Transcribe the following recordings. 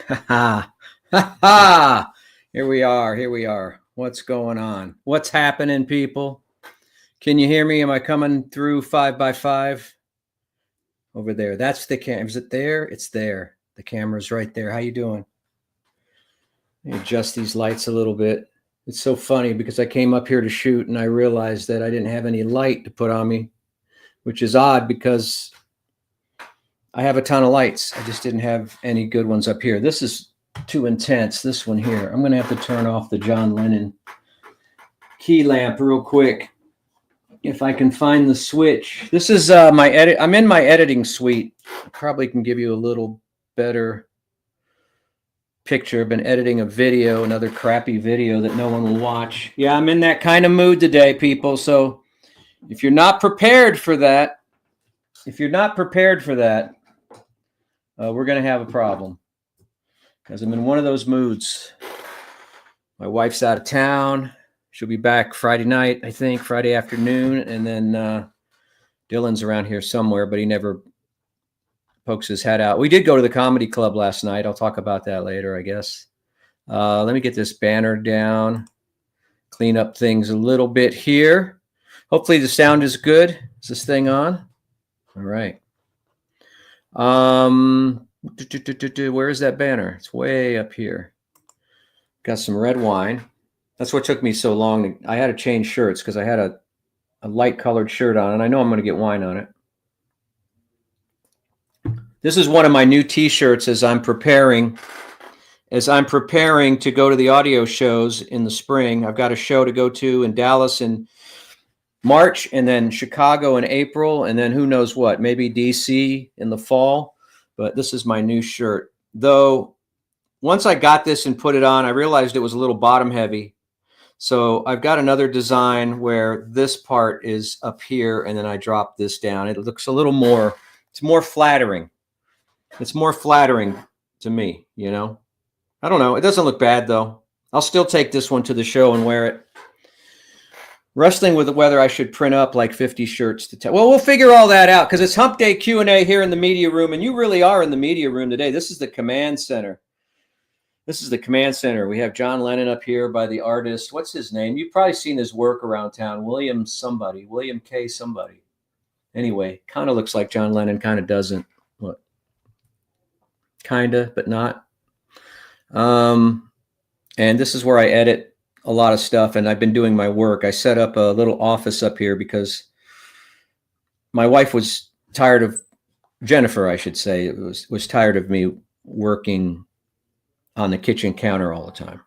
Ha ha. Ha ha. Here we are. Here we are. What's going on? What's happening, people? Can you hear me? Am I coming through 5x5? Over there. That's the camera. Is it there? It's there. The camera's right there. How you doing? Let me adjust these lights a little bit. It's so funny because I came up here to shoot and I realized that I didn't have any light to put on me, which is odd because I have a ton of lights. I just didn't have any good ones up here. This is too intense, this one here. I'm going to have to turn off the John Lennon key lamp real quick if I can find the switch. This is my edit. I'm in my editing suite. I probably can give you a little better picture. I've been editing a video, another crappy video that no one will watch. Yeah, I'm in that kind of mood today, people. So if you're not prepared for that, we're going to have a problem because I'm in one of those moods. My wife's out of town. She'll be back Friday night, I think, Friday afternoon. And then Dylan's around here somewhere, but he never pokes his head out. We did go to the comedy club last night. I'll talk about that later, I guess. Let me get this banner down, clean up things a little bit here. Hopefully the sound is good. Is this thing on? All right. Where is that banner? It's way up here. Got some red wine. That's what took me so long. I had to change shirts because I had a light colored shirt on, and I know I'm going to get wine on it. This is one of my new t-shirts as I'm preparing to go to the audio shows in the spring. I've got a show to go to in Dallas in March, and then Chicago in April, and then who knows what, maybe DC in the fall. But this is my new shirt. Though once I got this and put it on, I realized it was a little bottom heavy. So I've got another design where this part is up here and then I drop this down. It looks a little more, it's more flattering. It's more flattering to me, you know. I don't know. It doesn't look bad though. I'll still take this one to the show and wear it. Wrestling with whether I should print up like 50 shirts to tell. Well, we'll figure all that out because it's Hump Day Q&A here in the media room, and you really are in the media room today. This is the command center. This is the command center. We have John Lennon up here by the artist. What's his name? You've probably seen his work around town. William K. somebody. Anyway, kind of looks like John Lennon, kind of doesn't. What? Kind of, but not. And this is where I edit a lot of stuff, and I've been doing my work. I set up a little office up here because my wife was tired of, Jennifer, I should say, was tired of me working on the kitchen counter all the time.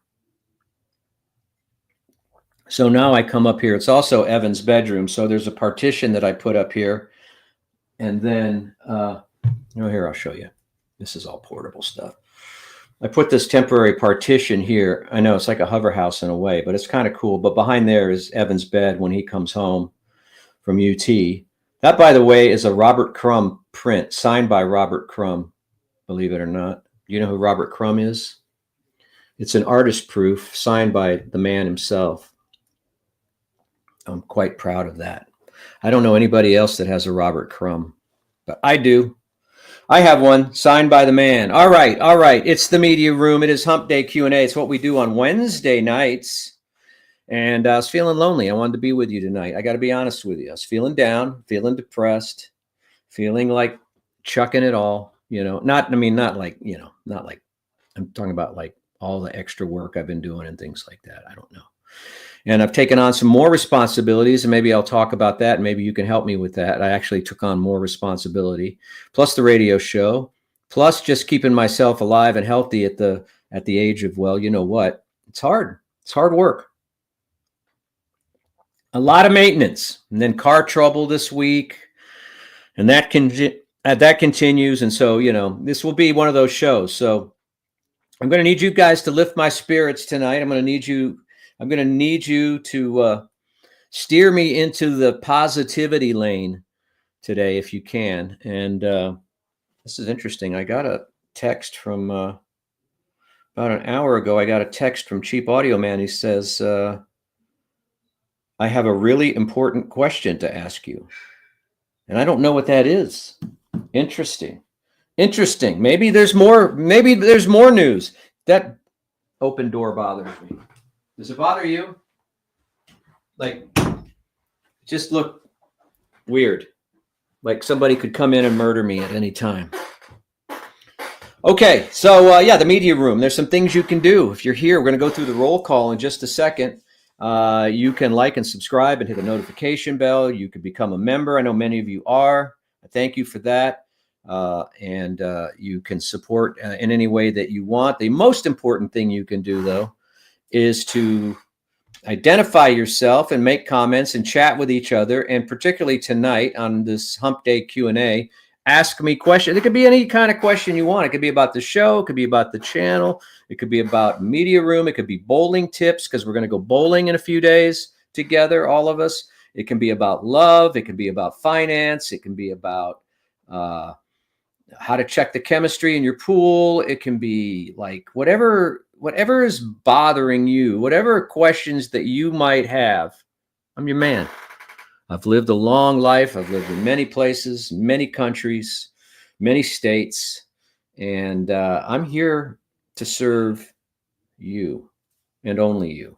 So now I come up here. It's also Evan's bedroom. So there's a partition that I put up here. And then, here, I'll show you. This is all portable stuff. I put this temporary partition here. I know it's like a hover house in a way, but it's kind of cool. But behind there is Evan's bed when he comes home from UT. That, by the way, is a Robert Crumb print signed by Robert Crumb, believe it or not. You know who Robert Crumb is? It's an artist proof signed by the man himself. I'm quite proud of that. I don't know anybody else that has a Robert Crumb, but I do. I have one signed by the man. All right. It's the media room. It is Hump Day Q&A. It's what we do on Wednesday nights. And I was feeling lonely. I wanted to be with you tonight. I got to be honest with you. I was feeling down, feeling depressed, feeling like chucking it all. You know, not like I'm talking about like all the extra work I've been doing and things like that. I don't know. And I've taken on some more responsibilities, and maybe I'll talk about that. And maybe you can help me with that. I actually took on more responsibility, plus the radio show, plus just keeping myself alive and healthy at the age of, well, you know what? It's hard. It's hard work. A lot of maintenance, and then car trouble this week, and that continues. And so, you know, this will be one of those shows. So I'm going to need you guys to lift my spirits tonight. I'm going to need you to steer me into the positivity lane today, if you can. And this is interesting. I got a text from about an hour ago. I got a text from Cheap Audio Man. He says, I have a really important question to ask you. And I don't know what that is. Interesting. Interesting. Maybe there's more. Maybe there's more news. That open door bothers me. Does it bother you? Like, just look weird. Like somebody could come in and murder me at any time. Okay, so yeah, the media room. There's some things you can do. If you're here, we're going to go through the roll call in just a second. You can like and subscribe and hit the notification bell. You can become a member. I know many of you are. Thank you for that. And you can support in any way that you want. The most important thing you can do, though, is to identify yourself and make comments and chat with each other. And particularly tonight on this Hump Day Q&A, ask me questions. It could be any kind of question you want. It could be about the show. It could be about the channel. It could be about media room. It could be bowling tips because we're going to go bowling in a few days together, all of us. It can be about love. It can be about finance. It can be about how to check the chemistry in your pool. It can be like whatever is bothering you, whatever questions that you might have. I'm your man. I've lived a long life. I've lived in many places, many countries, many states, and I'm here to serve you and only you.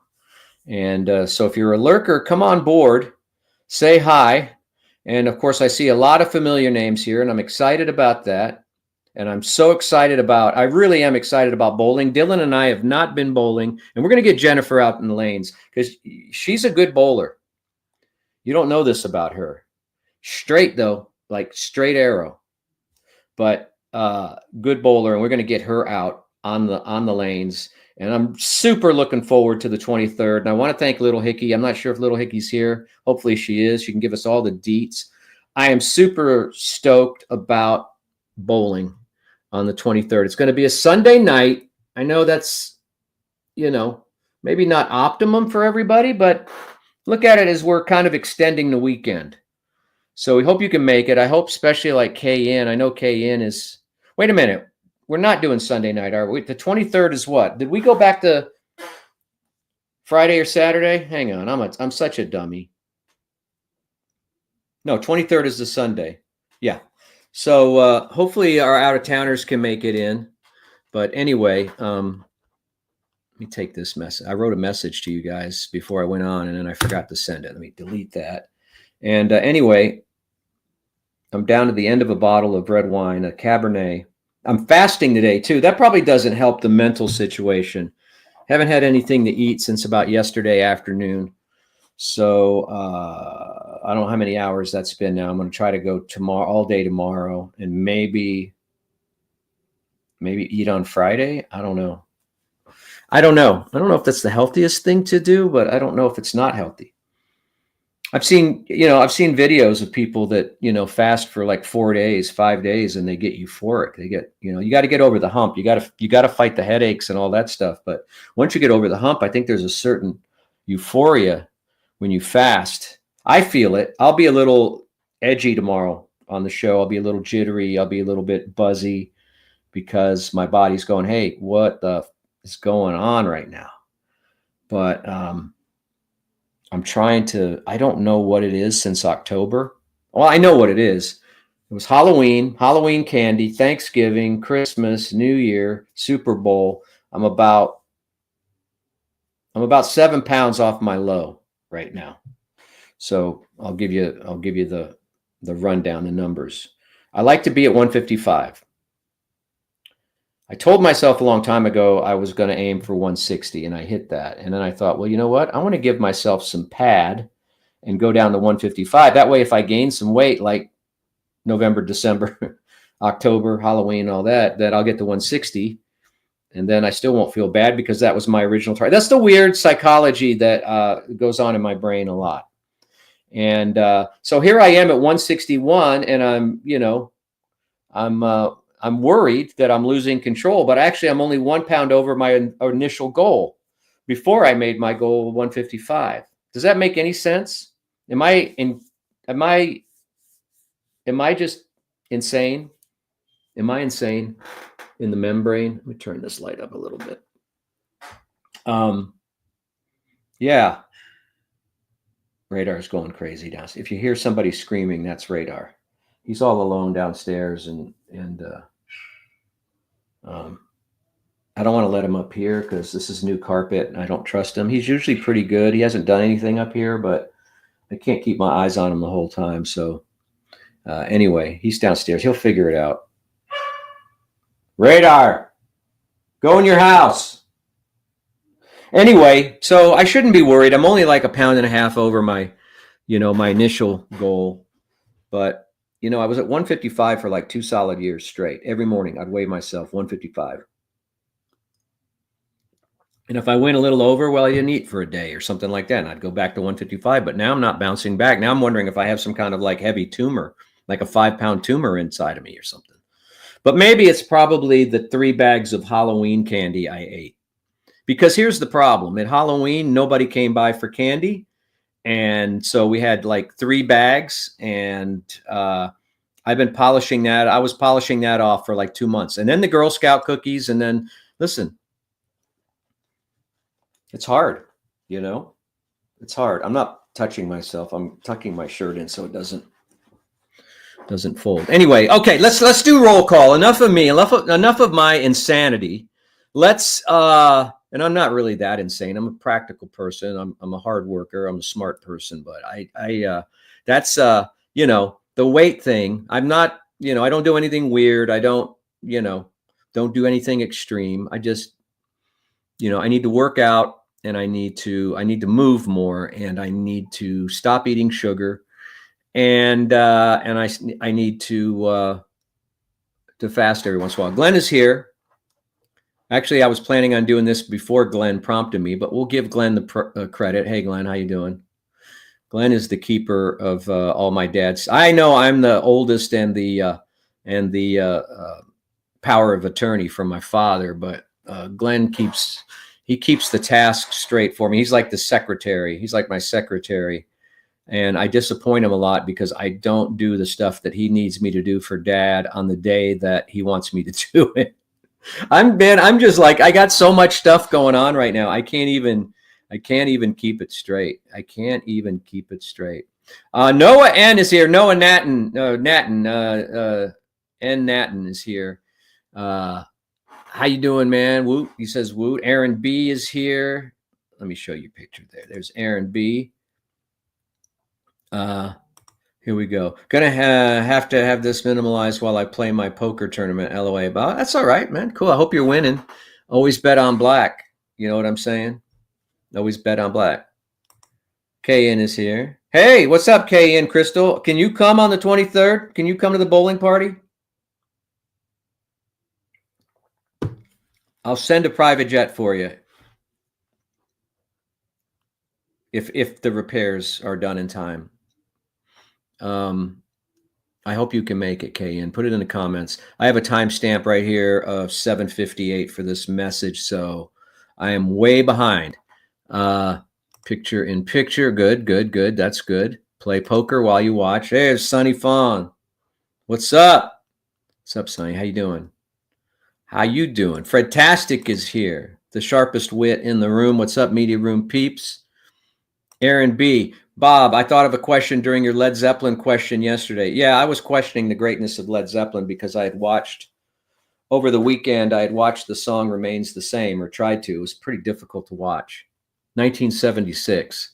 And so if you're a lurker, come on board, say hi. And of course, I see a lot of familiar names here, and I'm excited about that. And I'm so excited about, I really am excited about bowling. Dylan and I have not been bowling, and we're going to get Jennifer out in the lanes because she's a good bowler. You don't know this about her. Straight, though, like straight arrow, but good bowler. And we're going to get her out on the lanes. And I'm super looking forward to the 23rd. And I want to thank Little Hickey. I'm not sure if Little Hickey's here. Hopefully she is. She can give us all the deets. I am super stoked about bowling on the 23rd. It's going to be a Sunday night. I know that's, maybe not optimum for everybody, but look at it as we're kind of extending the weekend. So we hope you can make it. I hope especially like KN. I know KN is, wait a minute. We're not doing Sunday night, are we? The 23rd is what? Did we go back to Friday or Saturday? Hang on. I'm such a dummy. No, 23rd is the Sunday. Yeah. So hopefully our out-of-towners can make it in. But anyway, let me take this message. I wrote a message to you guys before I went on, and then I forgot to send it. Let me delete that. And anyway, I'm down to the end of a bottle of red wine, a Cabernet. I'm fasting today, too. That probably doesn't help the mental situation. Haven't had anything to eat since about yesterday afternoon. So I don't know how many hours that's been now. I'm going to try to go tomorrow, all day tomorrow, and maybe eat on Friday. I don't know. I don't know if that's the healthiest thing to do, but I don't know if it's not healthy. I've seen videos of people that, fast for like 4 days, 5 days, and they get euphoric. They get, you got to get over the hump. You got to fight the headaches and all that stuff. But once you get over the hump, I think there's a certain euphoria when you fast. I feel it. I'll be a little edgy tomorrow on the show. I'll be a little jittery. I'll be a little bit buzzy because my body's going, hey, what the is going on right now? But, I'm trying to, I don't know what it is since October. Well, I know what it is. It was Halloween candy, Thanksgiving, Christmas, New Year, Super Bowl. I'm about 7 pounds off my low right now. So I'll give you the rundown, the numbers. I like to be at 155. I told myself a long time ago I was going to aim for 160, and I hit that. And then I thought, well, you know what? I want to give myself some pad and go down to 155. That way, if I gain some weight, like November, December, October, Halloween, all that, that I'll get to 160. And then I still won't feel bad because that was my original target. That's the weird psychology that goes on in my brain a lot. And so here I am at 161, and I'm worried that I'm losing control, but actually I'm only 1 pound over my initial goal before I made my goal 155. Does that make any sense? Am I just insane? Am I insane in the membrane? Let me turn this light up a little bit. Yeah. Radar's going crazy downstairs. If you hear somebody screaming, that's Radar. He's all alone downstairs and Um, I don't want to let him up here because this is new carpet and I don't trust him. He's usually pretty good. He hasn't done anything up here, but I can't keep my eyes on him the whole time. So anyway, he's downstairs. He'll figure it out. Radar, go in your house. Anyway, so I shouldn't be worried. I'm only like a pound and a half over my, my initial goal. But, I was at 155 for like 2 solid years straight. Every morning I'd weigh myself 155. And if I went a little over, well, I didn't eat for a day or something like that. And I'd go back to 155. But now I'm not bouncing back. Now I'm wondering if I have some kind of like heavy tumor, like a 5-pound tumor inside of me or something. But maybe it's probably the 3 bags of Halloween candy I ate. Because here's the problem. At Halloween, nobody came by for candy. And so we had like 3 bags. And I've been polishing that. I was polishing that off for like 2 months. And then the Girl Scout cookies. And then, listen, it's hard, It's hard. I'm not touching myself. I'm tucking my shirt in so it doesn't fold. Anyway, okay, let's do roll call. Enough of me. Enough of my insanity. Let's and I'm not really that insane. I'm a practical person. I'm a hard worker. I'm a smart person, but I that's the weight thing. I'm not, I don't do anything weird. I don't do anything extreme. I just I need to work out and I need to move more and I need to stop eating sugar and I need to fast every once in a while. Glenn is here. Actually, I was planning on doing this before Glenn prompted me, but we'll give Glenn the credit. Hey, Glenn, how you doing? Glenn is the keeper of all my dads. I know I'm the oldest and the power of attorney from my father, but Glenn keeps the task straight for me. He's like the secretary. He's like my secretary. And I disappoint him a lot because I don't do the stuff that he needs me to do for Dad on the day that he wants me to do it. I'm just like, I got so much stuff going on right now. I can't even keep it straight. I can't even keep it straight. Noah N is here. Noah Natton, N Natton is here. How you doing, man? Woot. He says woot. Aaron B is here. Let me show you a picture there. There's Aaron B. Here we go. Gonna have to have this minimalized while I play my poker tournament. LOA. But that's all right, man. Cool. I hope you're winning. Always bet on black. You know what I'm saying? Always bet on black. KN is here. Hey, what's up, KN Crystal? Can you come on the 23rd? Can you come to the bowling party? I'll send a private jet for you. If the repairs are done in time. I hope you can make it, KN. Put it in the comments. I have a timestamp right here of 7:58 for this message, so I am way behind. Picture in picture. Good. That's good. Play poker while you watch. Hey, there's Sonny Fawn. What's up? What's up, Sonny? How you doing? Fred Tastic is here. The sharpest wit in the room. What's up, media room peeps? Aaron B. Bob, I thought of a question during your Led Zeppelin question yesterday. Yeah, I was questioning the greatness of Led Zeppelin because I had watched, over the weekend, I had watched the song Remains the Same, or tried to. It was pretty difficult to watch. 1976.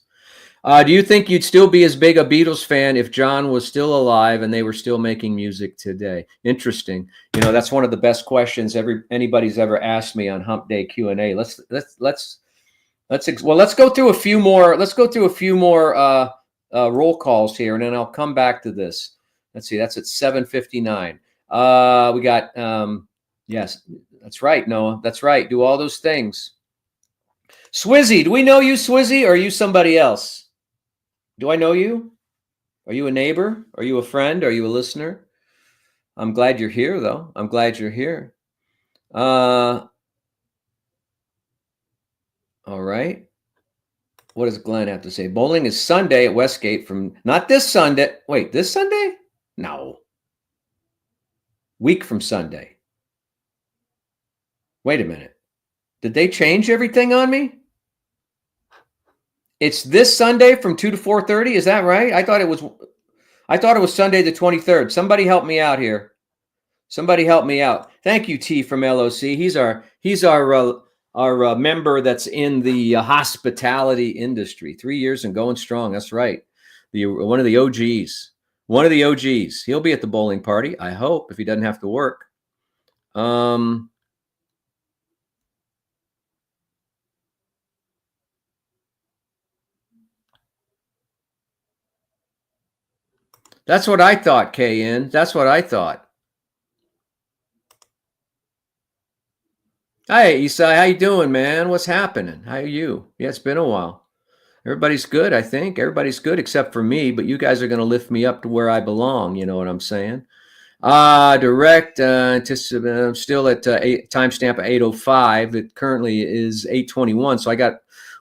Do you think you'd still be as big a Beatles fan if John was still alive and they were still making music today? Interesting. That's one of the best questions anybody's ever asked me on Hump Day Q&A. Let's go through a few more. Let's go through a few more roll calls here, and then I'll come back to this. Let's see. That's at 7:59. We got yes, that's right, Noah. That's right. Do all those things. Swizzy, do we know you, Swizzy, or are you somebody else? Do I know you? Are you a neighbor? Are you a friend? Are you a listener? I'm glad you're here, though. I'm glad you're here. All right. What does Glenn have to say? Bowling is Sunday at Westgate from not this Sunday. Wait, this Sunday? No. Week from Sunday. Wait a minute. Did they change everything on me? It's this Sunday from 2 to 4:30. Is that right? I thought it was Sunday the 23rd. Somebody help me out here. Somebody help me out. Thank you, T from LOC. He's our member that's in the hospitality industry. 3 years and going strong. That's right. One of the OGs. One of the OGs. He'll be at the bowling party, I hope, if he doesn't have to work. That's what I thought, KN. That's what I thought. Hey, Isai, how you doing, man? What's happening? How are you? Yeah, it's been a while. Everybody's good, I think. Everybody's good except for me, but you guys are going to lift me up to where I belong. You know what I'm saying? Direct. I'm still at timestamp 8:05. It currently is 8:21. So I got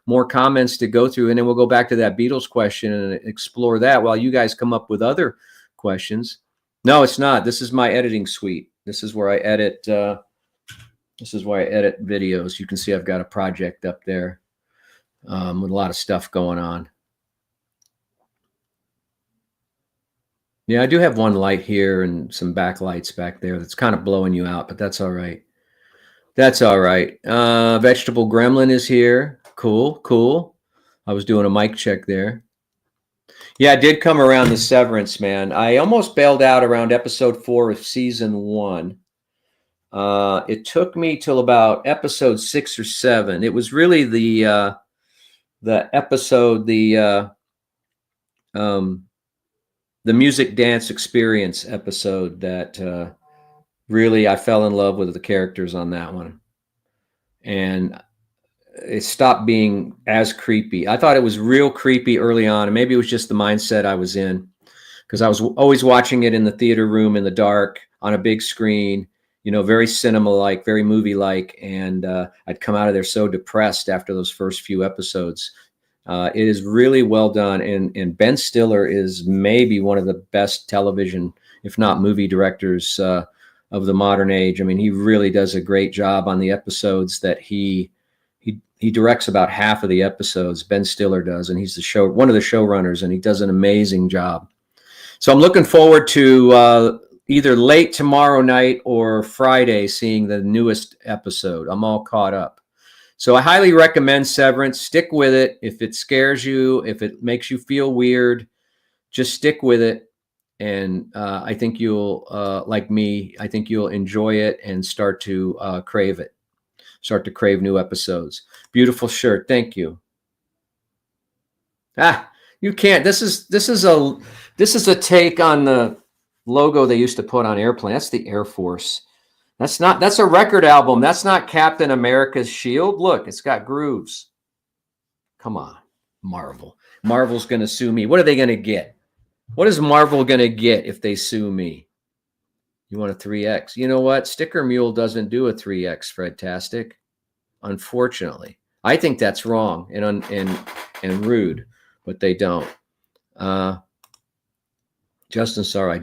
more comments to go through, and then we'll go back to that Beatles question and explore that while you guys come up with other questions. No, it's not. This is my editing suite. This is where I edit. This is where I edit videos. You can see I've got a project up there with a lot of stuff going on. Yeah, I do have one light here and some backlights back there that's kind of blowing you out, but that's all right. That's all right. Vegetable Gremlin is here. Cool, cool. I was doing a mic check there. Yeah, I did come around the Severance, man. I almost bailed out around episode 4 of season 1. It took me till about episode 6 or 7. It was really the episode, the music dance experience episode that really I fell in love with the characters on that one. And it stopped being as creepy. I thought it was real creepy early on, and maybe it was just the mindset I was in, because I was always watching it in the theater room in the dark on a big screen, you know, very cinema-like, very movie-like, and I'd come out of there so depressed after those first few episodes. It is really well done, and Ben Stiller is maybe one of the best television, if not movie directors of the modern age. I mean, he really does a great job on the episodes that he directs. About half of the episodes Ben Stiller does, and he's one of the showrunners, and he does an amazing job. So I'm looking forward to either late tomorrow night or Friday seeing the newest episode. I'm all caught up. So I highly recommend Severance. Stick with it. If it scares you, if it makes you feel weird, just stick with it. And I think you'll, like me, I think you'll enjoy it and start to crave it. Start to crave new episodes. Beautiful shirt. Thank you. You can't. This is a take on the logo they used to put on airplanes. That's the Air Force. That's a record album. That's not Captain America's shield. Look, it's got grooves. Come on, Marvel. Marvel's going to sue me. What are they going to get? What is Marvel going to get if they sue me? You want a 3X? You know what? Sticker Mule doesn't do a 3X, Fredtastic. Unfortunately. I think that's wrong and rude, but they don't. Justin, sorry, I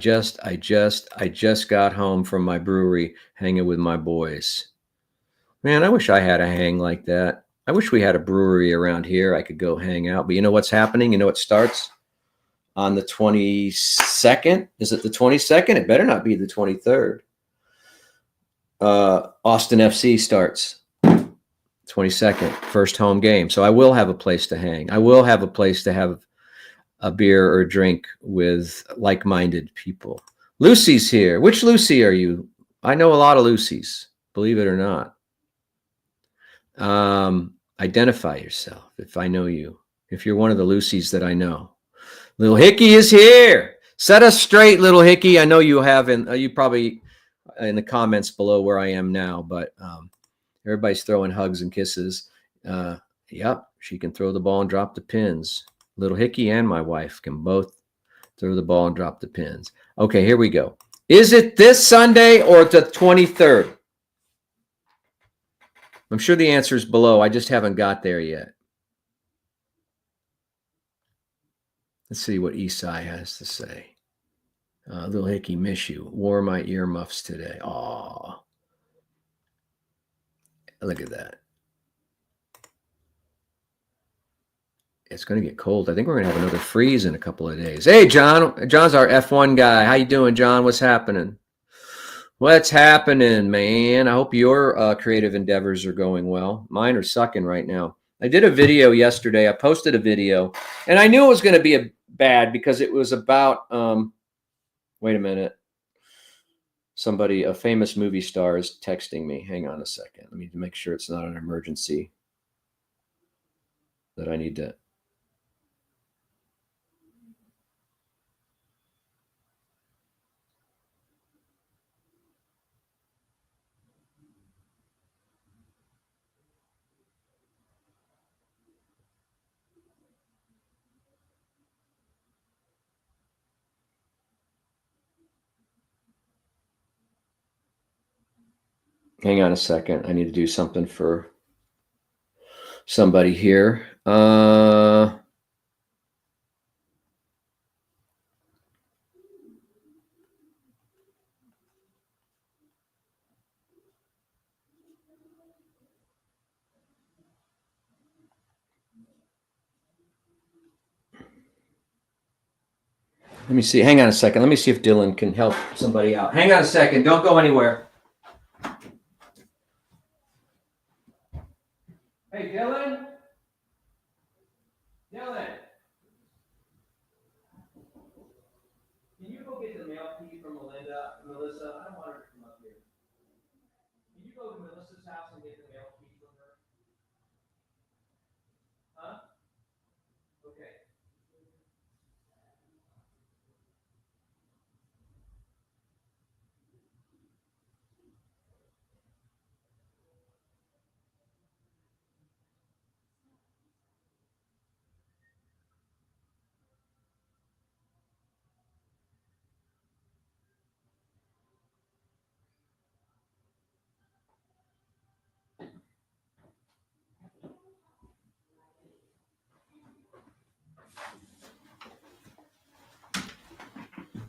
just got home from my brewery hanging with my boys. Man, I wish I had a hang like that. I wish we had a brewery around here I could go hang out. But you know what's happening? You know what starts on the 22nd? Is it the 22nd? It better not be the 23rd. Austin FC starts 22nd, first home game. So I will have a place to hang. I will have a place to have a beer or a drink with like-minded people. Lucy's here. Which Lucy are you? I know a lot of Lucys, believe it or not. Identify yourself if I know you. If you're one of the Lucys that I know. Little Hickey is here. Set us straight, Little Hickey. I know you have, you probably in the comments below where I am now, but everybody's throwing hugs and kisses. Yep, she can throw the ball and drop the pins. Little Hickey and my wife can both throw the ball and drop the pins. Okay, here we go. Is it this Sunday or the 23rd? I'm sure the answer is below. I just haven't got there yet. Let's see what Esai has to say. Little Hickey, miss you. Wore my earmuffs today. Aw. Look at that. It's going to get cold. I think we're going to have another freeze in a couple of days. Hey, John. John's our F1 guy. How you doing, John? What's happening? What's happening, man? I hope your creative endeavors are going well. Mine are sucking right now. I did a video yesterday. I posted a video, and I knew it was going to be bad because it was about. Wait a minute. Somebody, a famous movie star, is texting me. Hang on a second. Let me make sure it's not an emergency that I need to. Hang on a second. I need to do something for somebody here. Let me see. Hang on a second. Let me see if Dylan can help somebody out. Hang on a second. Don't go anywhere. Hey, Dylan. Dylan. Can you go get the mail key from Melissa? I don't want her to come up here. Can you go to Melissa's house and get the mail key from her? Huh? Okay.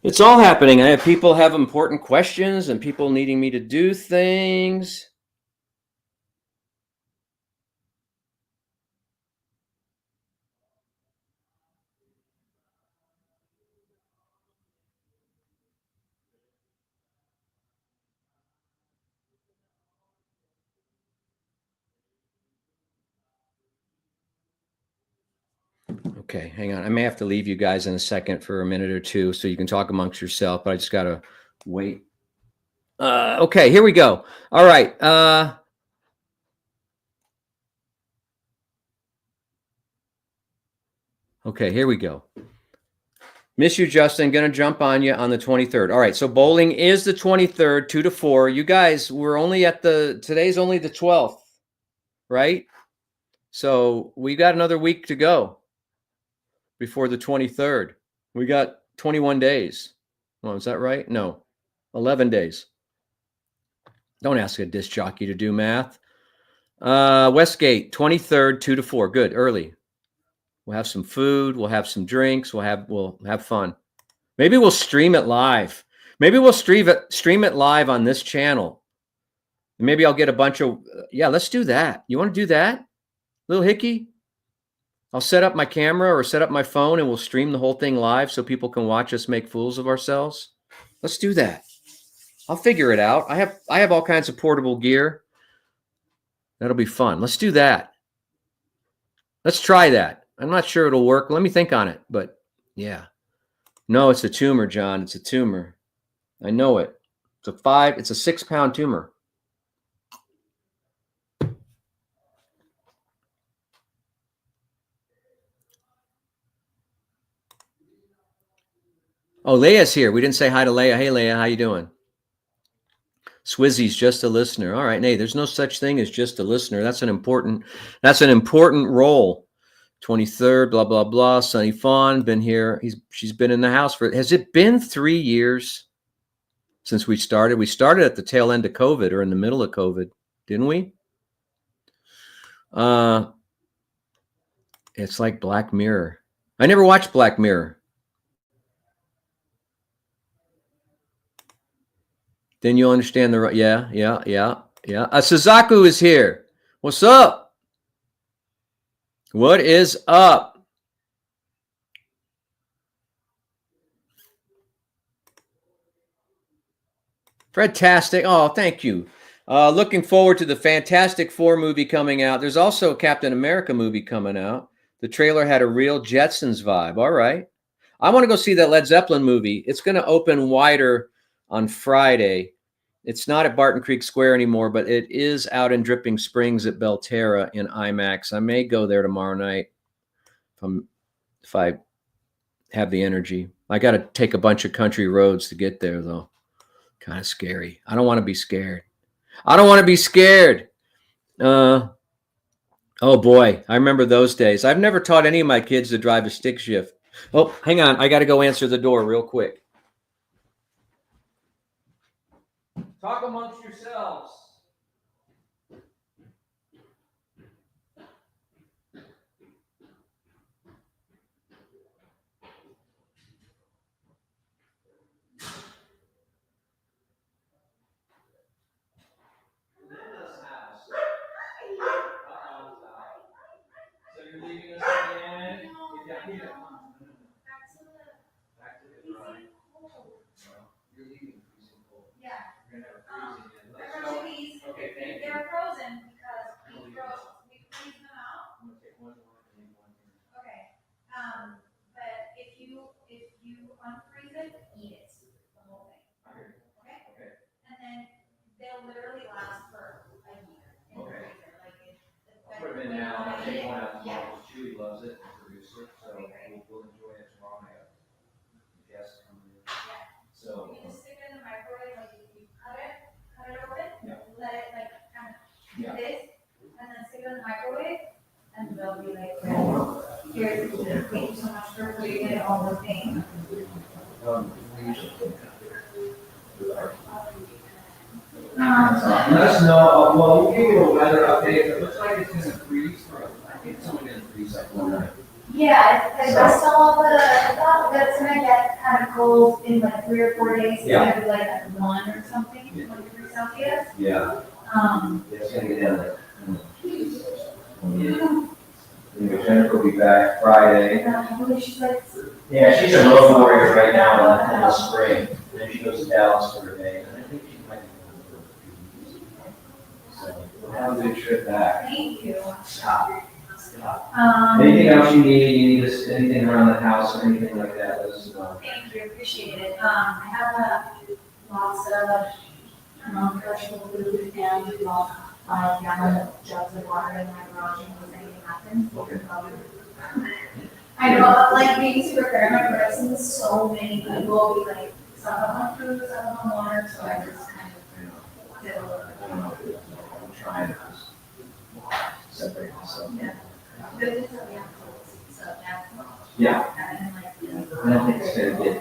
It's all happening. I have people have important questions and people needing me to do things. Okay, hang on. I may have to leave you guys in a second for a minute or two so you can talk amongst yourself, but I just got to wait. Okay, here we go. All right. Okay, here we go. Miss you, Justin. Gonna jump on you on the 23rd. All right, so bowling is the 23rd, 2 to 4. You guys, we're only at today's only the 12th, right? So we got another week to go before the 23rd. We got 21 days. Oh, is that right? No, 11 days. Don't ask a disc jockey to do math. Westgate, 23rd, 2 to 4. Good, early. We'll have some food. We'll have some drinks. We'll have fun. Maybe we'll stream it live. Maybe we'll stream it live on this channel. Maybe I'll get a bunch of yeah. Let's do that. You want to do that, little Hickey? I'll set up my camera or set up my phone, and we'll stream the whole thing live so people can watch us make fools of ourselves. Let's do that. I'll figure it out. I have all kinds of portable gear. That'll be fun. Let's do that. Let's try that. I'm not sure it'll work. Let me think on it. But yeah. No, it's a tumor, John. It's a tumor. I know it. It's a 6-pound tumor. Oh, Leia's here. We didn't say hi to Leia. Hey, Leia, how you doing? Swizzy's just a listener. All right, hey, there's no such thing as just a listener. That's an important role. 23rd, blah blah blah. Sunny Fawn been here. She's been in the house for. Has it been 3 years since we started? We started at the tail end of COVID or in the middle of COVID, didn't we? It's like Black Mirror. I never watched Black Mirror. Then you'll understand the yeah. Suzaku is here. What's up? What is up? Fantastic. Oh, thank you. Looking forward to the Fantastic Four movie coming out. There's also a Captain America movie coming out. The trailer had a real Jetsons vibe. All right. I want to go see that Led Zeppelin movie. It's going to open wider on Friday. It's not at Barton Creek Square anymore, but it is out in Dripping Springs at Belterra in IMAX. I may go there tomorrow night if I have the energy. I got to take a bunch of country roads to get there, though. Kind of scary. I don't want to be scared. I don't want to be scared. Oh boy, I remember those days. I've never taught any of my kids to drive a stick shift. Oh, hang on. I got to go answer the door real quick. Talk amongst yourselves. Linda's house. So you're leaving us again? Back to the drawing. You're leaving freezing cold. Yeah. You're gonna have a freezing in. They're from Chili's. Okay, thank you. They're frozen because we freeze them out. I'm gonna take one more and then one here. Okay. But if you unfreeze it, eat it, the whole thing. Okay. Okay? And then they'll literally last for a year in the freezer. Like I'll put them in now. I'll take one out Yeah. tomorrow. Chewy loves it and produce it, so we'll enjoy it tomorrow night. Guests coming in. Yeah. So. You just stick it in the microwave, like you cut it open, Yeah. let it like kind of Yeah. this, and then stick it in the microwave, and they'll be like, here's, thank you so much for putting in all the things. Let us know. Well, we'll give you a weather update. It looks like it's gonna freeze. I think it's only gonna freeze like one night. Yeah, I thought that's gonna get kind of cold in like 3 or 4 days, instead of like 1 or something, 1 degree Celsius. Yeah. It's gonna get down there. Jennifer will be back Friday. She's like, Yeah, she's a road warrior right now in the spring. Then she goes to Dallas for a day. And I think she might be going for a few weeks. So we'll have a good trip back. thank you. Stop. Anything else you need us, anything around the house or anything like that, let us know. Thank you, appreciate it. I have lots of non-perishable food and about 5 gallon jugs of water in my garage in case anything happens. Okay. I know, I'm like being super paranoid, but I've seen so many people be like, some of them on food, some of them on water, so I just kind of did a little bit. I don't know, I'm trying to just separate myself. Yeah. But it's a yeah, so that's. Yeah. And like, I don't think it's gonna get,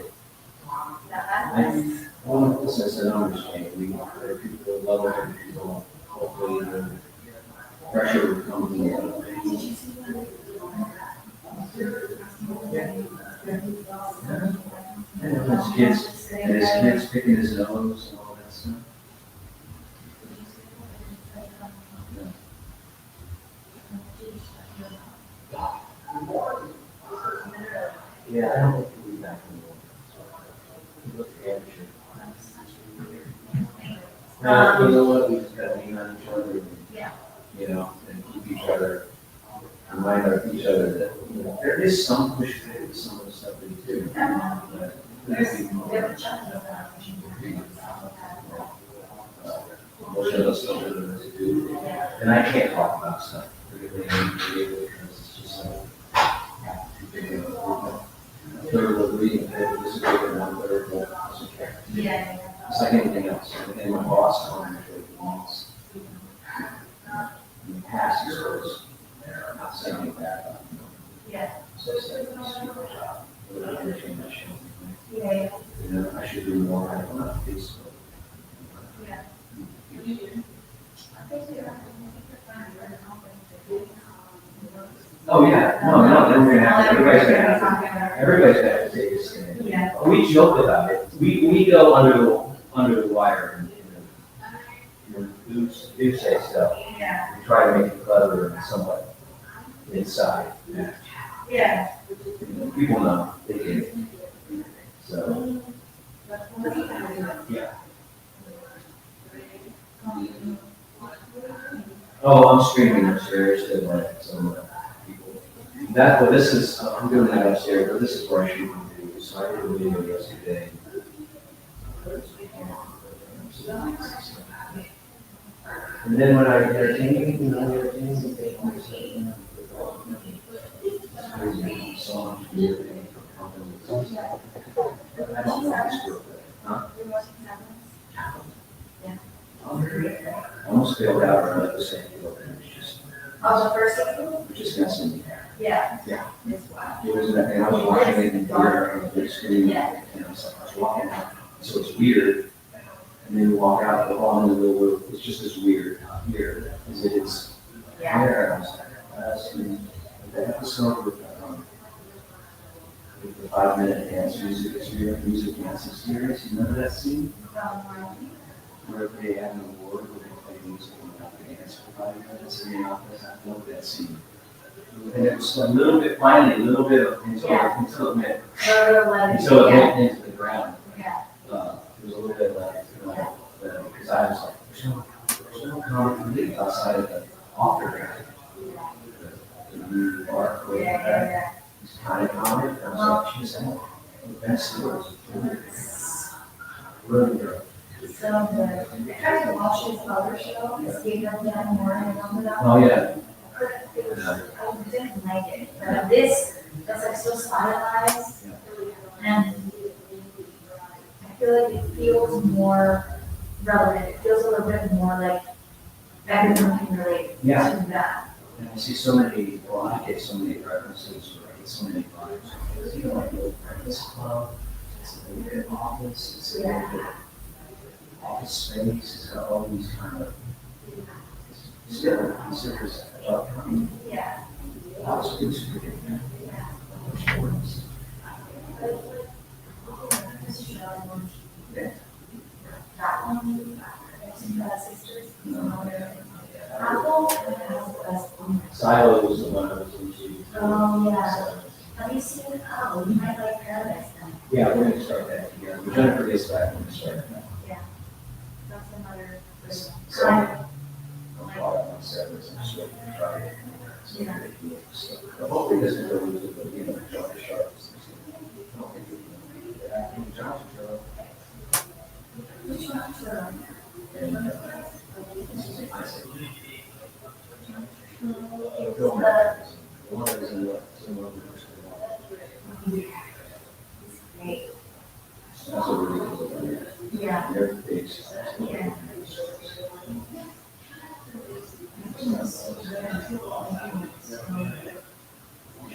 that's. well, listen, it's an understanding, there are people who love it, and people, hopefully, the pressure will come to the and his kids picking his nose and all that stuff. Yeah, I don't think he'll be back in the morning. He looks amateur. You know what, we just gotta lean on each other, and, Yeah. you know, and keep each other, remind each other that, you know, there is some pushback with some of the stuff we do. But There's we different challenges that most of us don't really know what to do. And I can't talk about stuff, particularly because it's just like, third will agree, and third will disagree, and one third will doesn't care. Yeah. It's like anything else, and my boss, I don't actually wants. In the past, he was not saying anything bad about me. Yeah. So I said, "It's a super job, but I understand that shit. Yeah. You know, I should do more, I don't know, Facebook. Yeah. Oh, yeah, no, then we're gonna have, everybody's gonna have to take a stand. Yeah. We joke about it, we go under the wire and, do say stuff. Yeah. We try to make it clever and somewhat inside. Yeah. People know, they get it. So, yeah. Oh, I'm streaming upstairs to some people. Well, this is, I'm doing that upstairs, but this is where I shoot my videos. So I did a video yesterday. And then when I entertain, they always say, songs, I don't know this group, huh? I almost failed out or another second, it's just. Oh, the first one? Just messing. Yeah. Yeah. It's wild. It was, and I was watching it in theater on the big screen, Yeah. and I was walking out, so it's weird. And then you walk out the hall in the middle of, it's just as weird here as it is Yeah. there. I was like, the episode with the 5-minute dance music dancing series, you remember that scene? Where they had an award where they played music and they dance for 5 minutes in the office. I love that scene. And it was a little bit, finally, a little bit of, until it went into the ground. Yeah. It was a little bit like, because I was like, there's no common relief outside of the author guy. The new bar, it's kind of common. I was like, she's the best stories. Really good. So good. I tried to watch his other show, Escape of the Morning, remember that? Oh, yeah. I didn't like it, but this, that's like so stylized, and I feel like it feels more relevant, it feels a little bit more like everyone can relate to Yeah. that. And I see so many, well, I get so many references, or I get so many vibes. You know, like the Breakfast Club, it's a little bit office, it's a little bit office space, it's got all these kind of, still considers Yeah. house music. This show, Yeah. that one, sisters. No. Apple has the best one. Silo was the one I was into. Oh, yeah. Have you seen, oh, you might like Paradise then. Yeah, we're gonna start that together. We're gonna forget that when we start that. That's another. So, I'm caught on Severance, I'm sure we'll try it. Yeah. So, hopefully this is what we do, but, you know, John the Sharps. I don't think we can do that. I think John's Joe. Which one's the? And, this is a nice idea. It's Bill the, Mack. One of those in the, some of the. it's great. That's a really cool one. Yeah. They're big. Yeah.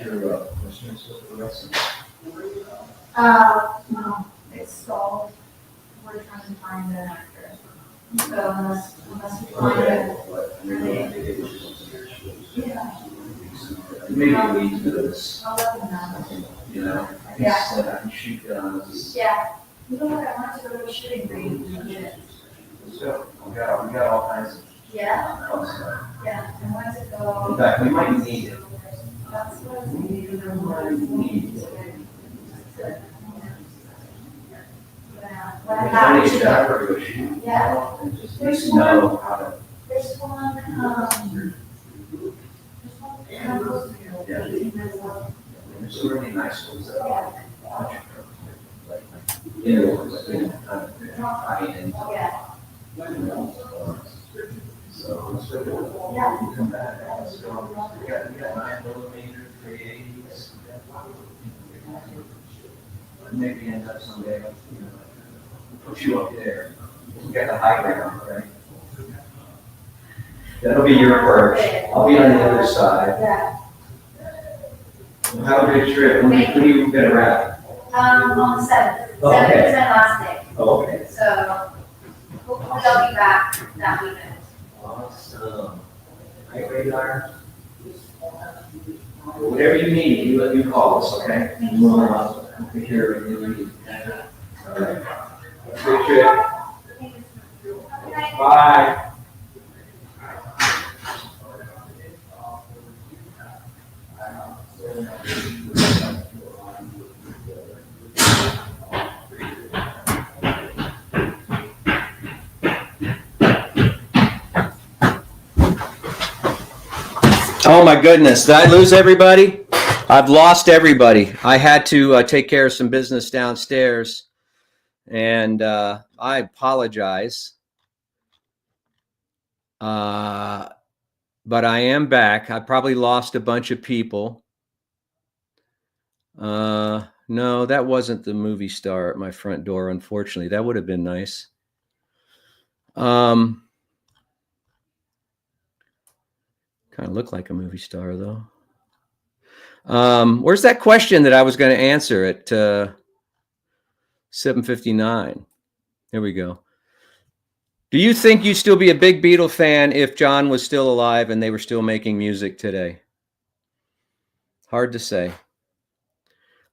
Your, questions for the rest of No, it's stalled. We're trying to find an actor. So unless we find it. Yeah. Maybe we do this, I'll let them know. you know, I can Yeah. set up and shoot guns. Yeah. You know what, I wanted to go to a shooting range. So, we got all kinds of Yeah, fun stuff. yeah, I wanted to In go. fact, we might need it. That's what I was We thinking. need it. Yeah. I need to ever go shoot. Yeah. And just know how to. There's one, Yeah. There's some really nice ones that are like indoors, you know, kind of high-end. Yeah. So, let's go. Yeah. You come back, let's go. We got 9mm, 380s. Maybe end up someday, you know, put you up there. We got the high ground, right? That'll be your perch. I'll be on the other side. Yeah. We'll have a good trip. When do you get around? On the seventh. Oh, okay. 7th is my last day. Oh, okay. So hopefully I'll be back that weekend. Awesome. Right, radar. Whatever you need, you call us, okay? We'll be here when you need. All right. Good trip. Bye. Oh my goodness, did I lose everybody? I've lost everybody. I had to take care of some business downstairs, and I apologize. But I am back. I probably lost a bunch of people. No, that wasn't the movie star at my front door, unfortunately. That would have been nice. Kind of looked like a movie star, though. Where's that question that I was going to answer at 7:59? There we go. Do you think you'd still be a big Beatle fan if John was still alive and they were still making music today? Hard to say.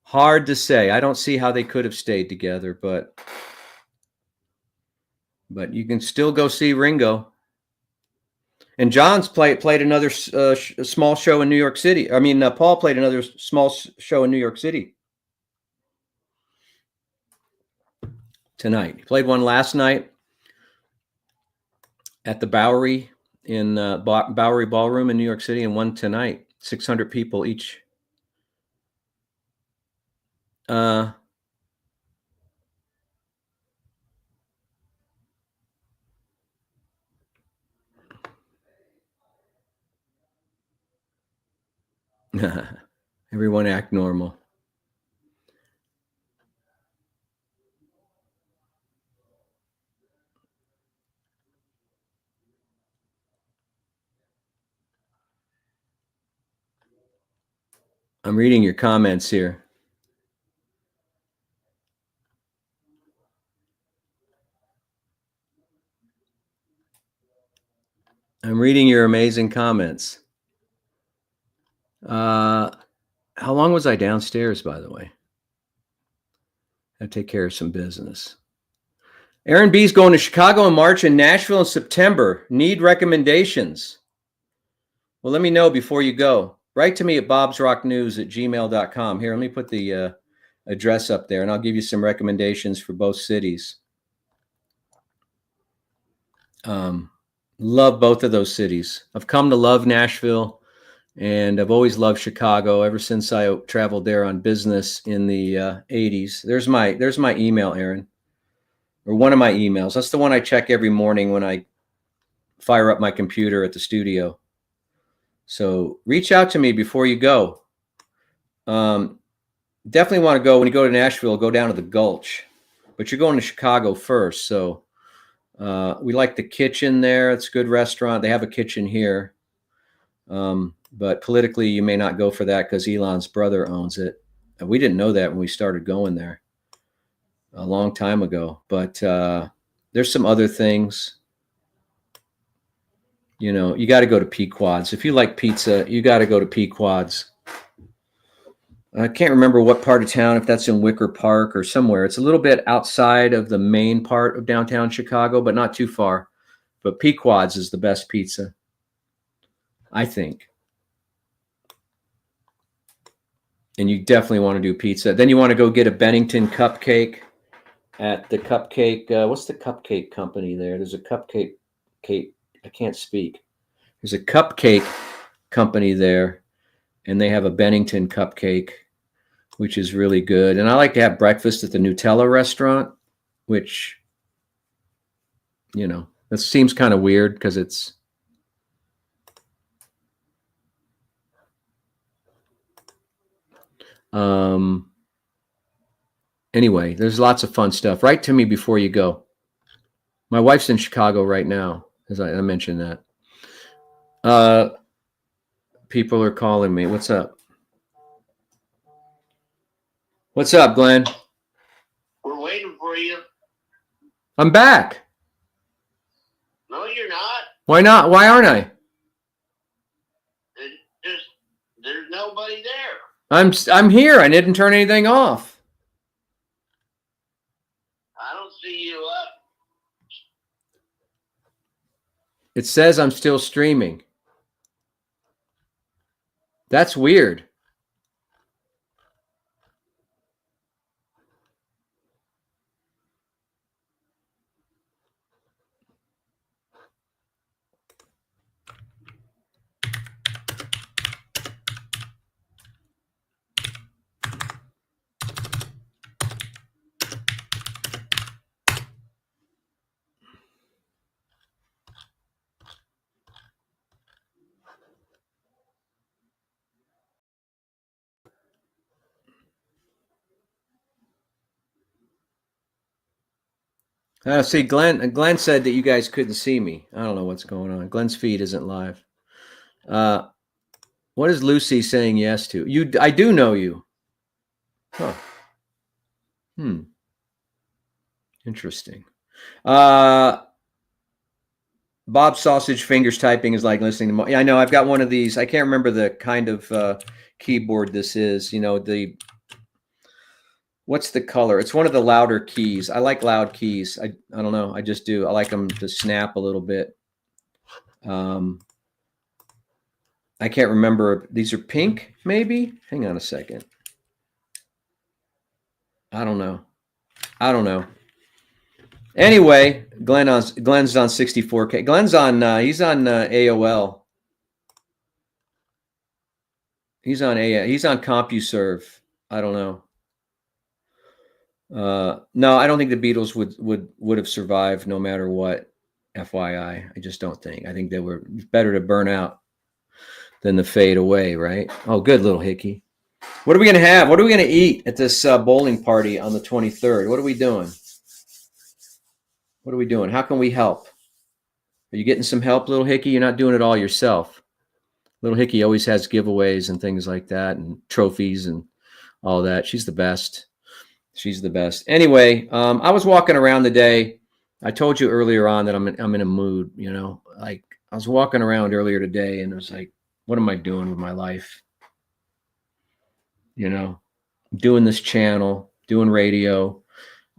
Hard to say. I don't see how they could have stayed together, but you can still go see Ringo. And John's played another small show in New York City. I mean, Paul played another small show in New York City tonight. He played one last night at the Bowery in Bowery Ballroom in New York City, and one tonight. 600 people each. Everyone act normal. I'm reading your comments here. I'm reading your amazing comments. How long was I downstairs, by the way? I take care of some business. Aaron B's going to Chicago in March and Nashville in September. Need recommendations? Well, let me know before you go. Write to me at bobsrocknews@gmail.com. Here, let me put the address up there, and I'll give you some recommendations for both cities. Love both of those cities. I've come to love Nashville, and I've always loved Chicago ever since I traveled there on business in the 80s. There's my email, Aaron, or one of my emails. That's the one I check every morning when I fire up my computer at the studio. So reach out to me before you go. Definitely want to go, when you go to Nashville, go down to the Gulch, but you're going to Chicago first. So we like the kitchen there. It's a good restaurant. They have a kitchen here. But politically, you may not go for that because Elon's brother owns it. And we didn't know that when we started going there a long time ago. But there's some other things. You know, you got to go to Pequod's. If you like pizza, you got to go to Pequod's. I can't remember what part of town, if that's in Wicker Park or somewhere. It's a little bit outside of the main part of downtown Chicago, but not too far. But Pequod's is the best pizza, I think. And you definitely want to do pizza. Then you want to go get a Bennington cupcake at the cupcake. What's the cupcake company there? There's a cupcake. I can't speak. There's a cupcake company there, and they have a Bennington cupcake, which is really good. And I like to have breakfast at the Nutella restaurant, which, you know, that seems kind of weird because it's anyway, there's lots of fun stuff. Write to me before you go. My wife's in Chicago right now, as I mentioned that. People are calling me. What's up? What's up, Glenn? We're waiting for you. I'm back. No, you're not. Why not? Why aren't I? There's nobody there. I'm here. I didn't turn anything off. I don't see you up. It says I'm still streaming. That's weird. See, Glenn said that you guys couldn't see me. I don't know what's going on. Glenn's feed isn't live. What is Lucy saying yes to? You, I do know you. Huh. Interesting. Bob Sausage Fingers typing is like listening to. Yeah, I know. I've got one of these. I can't remember the kind of keyboard this is. You know, what's the color? It's one of the louder keys. I like loud keys. I don't know. I just do. I like them to snap a little bit. I can't remember. These are pink, maybe? Hang on a second. I don't know. Anyway, Glenn's on 64K. Glenn's on he's on AOL. He's on CompuServe. I don't know. No, I don't think the Beatles would have survived no matter what. FYI, I just don't think. I think they were better to burn out than to fade away, right? Oh, good little hickey. What are we gonna have? What are we gonna eat at this bowling party on the 23rd? What are we doing? What are we doing? How can we help? Are you getting some help, little hickey? You're not doing it all yourself. Little hickey always has giveaways and things like that, and trophies and all that. She's the best. She's the best. Anyway, I was walking around today. I told you earlier on that I'm in a mood. You know, like I was walking around earlier today, and I was like, "What am I doing with my life?" You know, doing this channel, doing radio.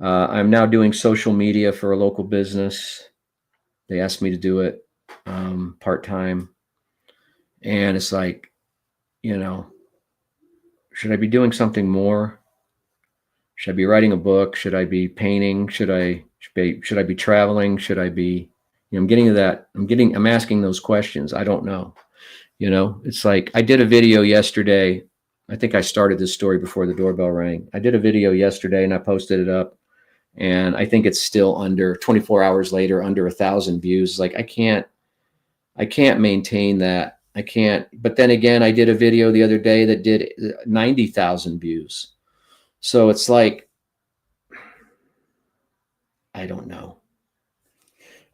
I'm now doing social media for a local business. They asked me to do it part-time. And it's like, you know, should I be doing something more? Should I be writing a book? Should I be painting? Should I be traveling? Should I be, I'm getting to that. I'm asking those questions. I don't know. You know, it's like I did a video yesterday. I think I started this story before the doorbell rang. I did a video yesterday and I posted it up. And I think it's still under 24 hours later, under 1,000 views. Like I can't maintain that. I can't. But then again, I did a video the other day that did 90,000 views. So it's like, I don't know.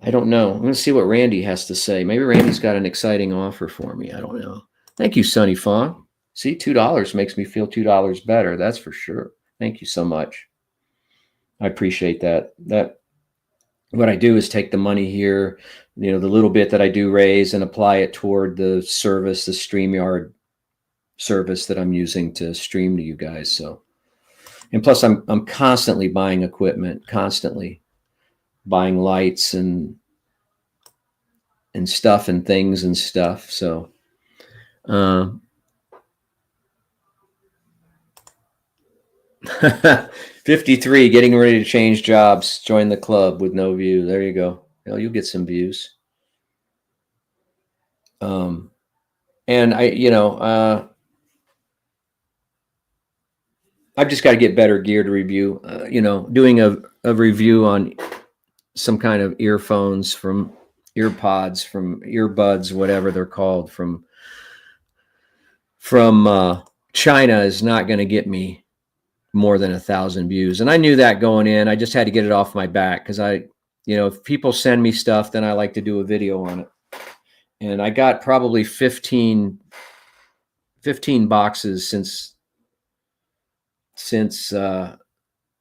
I'm going to see what Randy has to say. Maybe Randy's got an exciting offer for me. I don't know. Thank you, Sonny Fong. See, $2 makes me feel $2 better. That's for sure. Thank you so much. I appreciate that. What I do is take the money here, you know, the little bit that I do raise and apply it toward the service, the StreamYard service that I'm using to stream to you guys. So, and plus I'm constantly buying equipment, constantly buying lights and stuff and things and stuff. So, 53, getting ready to change jobs. Join the club with no view. There you go. Well, you'll get some views. And I've just got to get better gear to review. Doing a review on some kind of earphones from earpods, from earbuds, whatever they're called, from China is not going to get me more than 1,000 views. And I knew that going in. I just had to get it off my back because if people send me stuff, then I like to do a video on it. And I got probably 15 boxes since New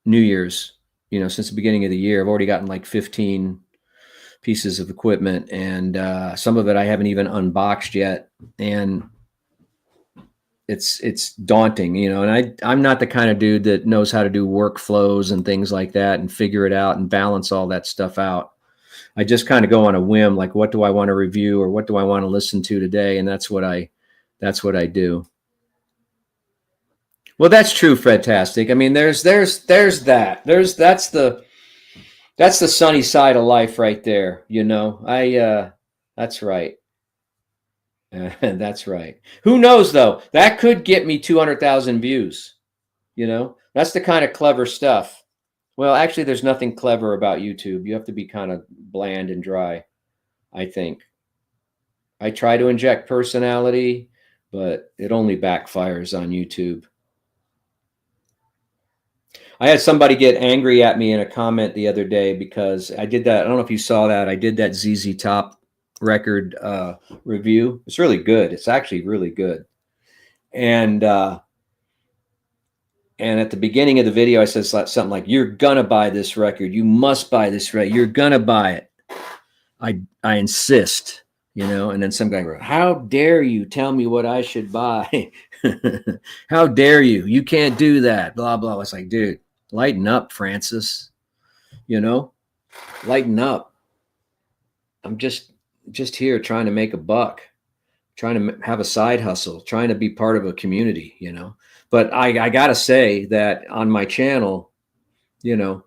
Year's, since the beginning of the year. I've already gotten like 15 pieces of equipment, and some of it I haven't even unboxed yet. And it's daunting, and I'm not the kind of dude that knows how to do workflows and things like that and figure it out and balance all that stuff out. I just kind of go on a whim, like, what do I want to review or what do I want to listen to today? And that's what I do. Well, that's true, Fredtastic. I mean, there's that. That's the sunny side of life right there. That's right. That's right. Who knows though? That could get me 200,000 views. That's the kind of clever stuff. Well, actually, there's nothing clever about YouTube. You have to be kind of bland and dry, I think. I try to inject personality, but it only backfires on YouTube. I had somebody get angry at me in a comment the other day because I did that. I don't know if you saw that. I did that ZZ Top record review. It's really good. It's actually really good. And at the beginning of the video, I said something like, "You're gonna buy this record. You must buy this record. You're gonna buy it. I insist." You know. And then some guy wrote, "How dare you tell me what I should buy? How dare you? You can't do that." Blah blah. I was like, dude, lighten up, Francis. You know, lighten up. I'm just here trying to make a buck, trying to have a side hustle, trying to be part of a community. You know. But I gotta say that on my channel, you know,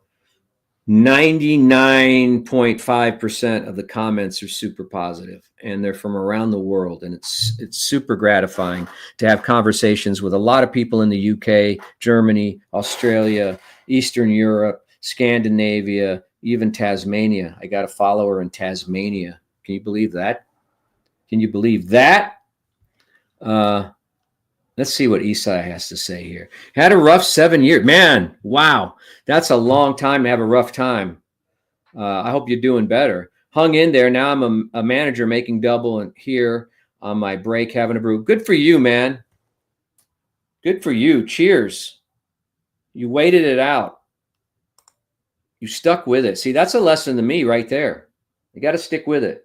99.5% of the comments are super positive, and they're from around the world, and it's super gratifying to have conversations with a lot of people in the UK, Germany, Australia, Eastern Europe, Scandinavia, even Tasmania. I got a follower in Tasmania. Can you believe that? Can you believe that? Let's see what Isai has to say here. Had a rough 7 years. Man, wow. That's a long time to have a rough time. I hope you're doing better. Hung in there. Now I'm a manager making double and here on my break having a brew. Good for you, man. Good for you. Cheers. You waited it out. You stuck with it. See, that's a lesson to me right there. You got to stick with it.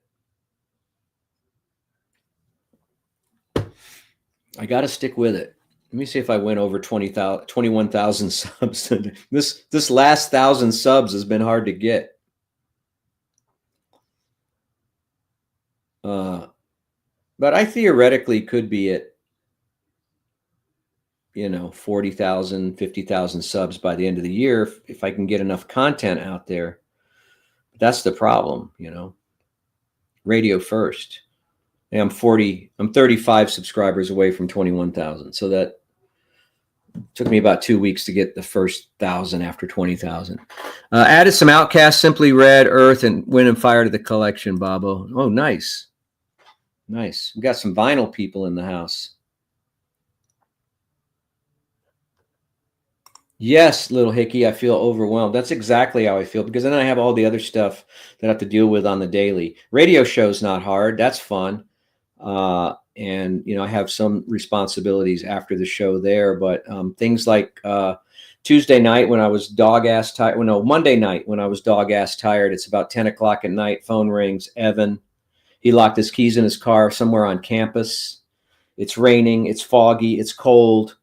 I got to stick with it. Let me see if I went over 21,000 subs. This last 1,000 subs has been hard to get. But I theoretically could be at, 40,000, 50,000 subs by the end of the year if I can get enough content out there. That's the problem, Radio first. And I'm 35 subscribers away from 21,000. So that took me about 2 weeks to get the first 1,000 after 20,000. Added some Outcast, Simply Red, Earth, and Wind and Fire to the collection, Bobo. Oh, nice. Nice. We got some vinyl people in the house. Yes, little Hickey, I feel overwhelmed. That's exactly how I feel, because then I have all the other stuff that I have to deal with on the daily. Radio show's not hard. That's fun. And, I have some responsibilities after the show there, but things like Tuesday night when I was dog-ass tired, Monday night when I was dog-ass tired, it's about 10 o'clock at night, phone rings, Evan. He locked his keys in his car somewhere on campus. It's raining, it's foggy, it's cold.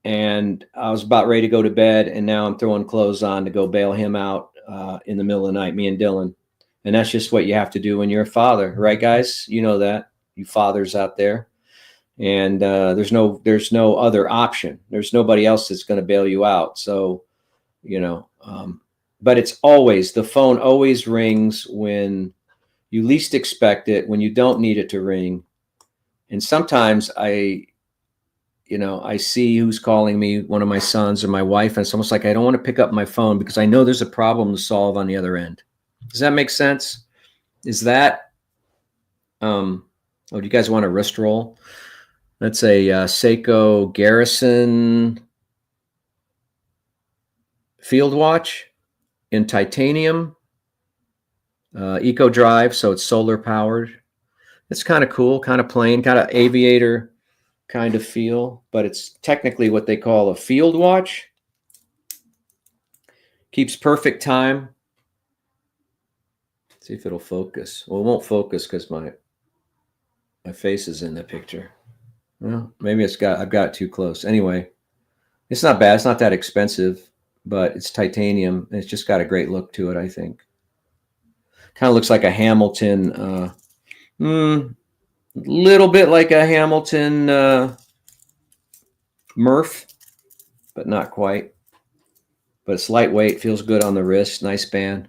And I was about ready to go to bed, and now I'm throwing clothes on to go bail him out in the middle of the night, me and Dylan. And that's just what you have to do when you're a father, right, guys? You know that, you fathers out there. And there's no other option. There's nobody else that's going to bail you out. So, but it's always, the phone always rings when you least expect it, when you don't need it to ring. And sometimes I see who's calling me, one of my sons or my wife, and it's almost like I don't want to pick up my phone because I know there's a problem to solve on the other end. Does that make sense? Is that, do you guys want a wrist roll? That's a Seiko Garrison field watch in titanium, Eco Drive, so it's solar powered. It's kind of cool, kind of plain, kind of aviator kind of feel, but it's technically what they call a field watch. Keeps perfect time. Let's see if it'll focus. Well, it won't focus because my face is in the picture. Well, maybe I've got it too close. Anyway, it's not bad. It's not that expensive, but it's titanium, and it's just got a great look to it, I think. Kind of looks like a Hamilton, little bit like a Hamilton Murph, but not quite. But it's lightweight, feels good on the wrist, nice band.